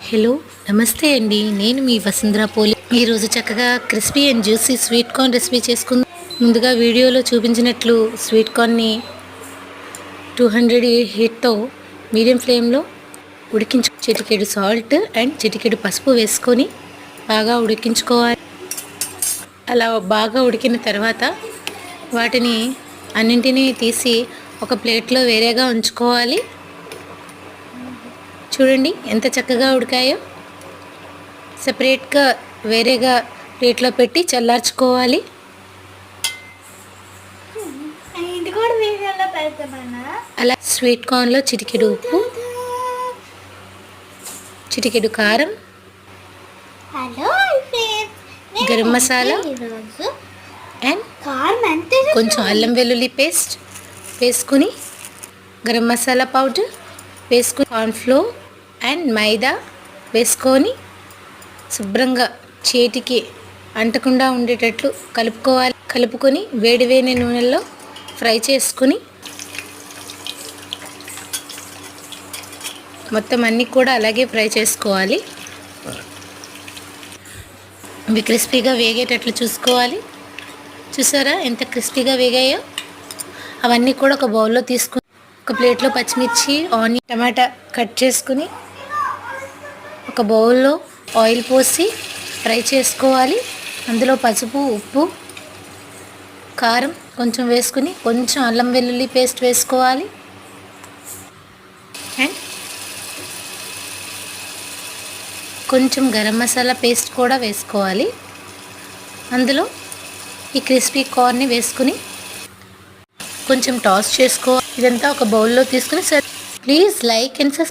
Hello నమస్తే అండి, నేను మీ వసుంధర పోలి. ఈరోజు చక్కగా crispy and juicy sweet corn recipe చేసుకుందాం. ముందుగా వీడియోలో చూపించినట్లు స్వీట్ కార్న్ని 200 హీట్తో మీడియం ఫ్లేమ్లో చిటికెడు సాల్ట్ అండ్ చిటికెడు పసుపు వేసుకొని బాగా ఉడికించుకోవాలి. అలా బాగా ఉడికిన తర్వాత వాటిని అన్నింటినీ తీసి ఒక ప్లేట్లో వేరేగా ఉంచుకోవాలి. చూడండి ఎంత చక్కగా ఉడికాయో. సెపరేట్గా వేరేగా ప్లేట్లో పెట్టి చల్లార్చుకోవాలి. అలా స్వీట్ కార్న్లో చిటికెడు ఉప్పు, చిటికెడు కారం, గరం మసాలా అండ్ కొంచెం అల్లం వెల్లుల్లి పేస్ట్ వేసుకుని, గరం మసాలా పౌడర్ వేసుకుని, కార్న్ఫ్లోర్ అండ్ మైదా వేసుకొని శుభ్రంగా చేతికి అంటకుండా ఉండేటట్లు కలుపుకోవాలి. కలుపుకొని వేడివేడి నూనెలో ఫ్రై చేసుకుని మొత్తం అన్నీ కూడా అలాగే ఫ్రై చేసుకోవాలి. ఇవి క్రిస్పీగా వేగేటట్లు చూసుకోవాలి. చూసారా ఎంత క్రిస్పీగా వేగాయో. అవన్నీ కూడా ఒక బౌల్లో తీసుకుని ఒక ప్లేట్లో పచ్చిమిర్చి, ఆనియన్, టమాటా కట్ చేసుకుని ఒక బౌల్లో ఆయిల్ పోసి ఫ్రై చేసుకోవాలి. అందులో పసుపు, ఉప్పు, కారం కొంచెం వేసుకుని కొంచెం అల్లం వెల్లుల్లి పేస్ట్ వేసుకోవాలి. అండ్ కొంచెం గరం మసాలా పేస్ట్ కూడా వేసుకోవాలి. అందులో ఈ క్రిస్పీ కార్న్ని వేసుకుని కొంచెం టాస్ చేసుకోవాలి. ఇదంతా ఒక బౌల్లో తీసుకుని ప్లీజ్ లైక్ అండ్ సబ్స్క్రైబ్.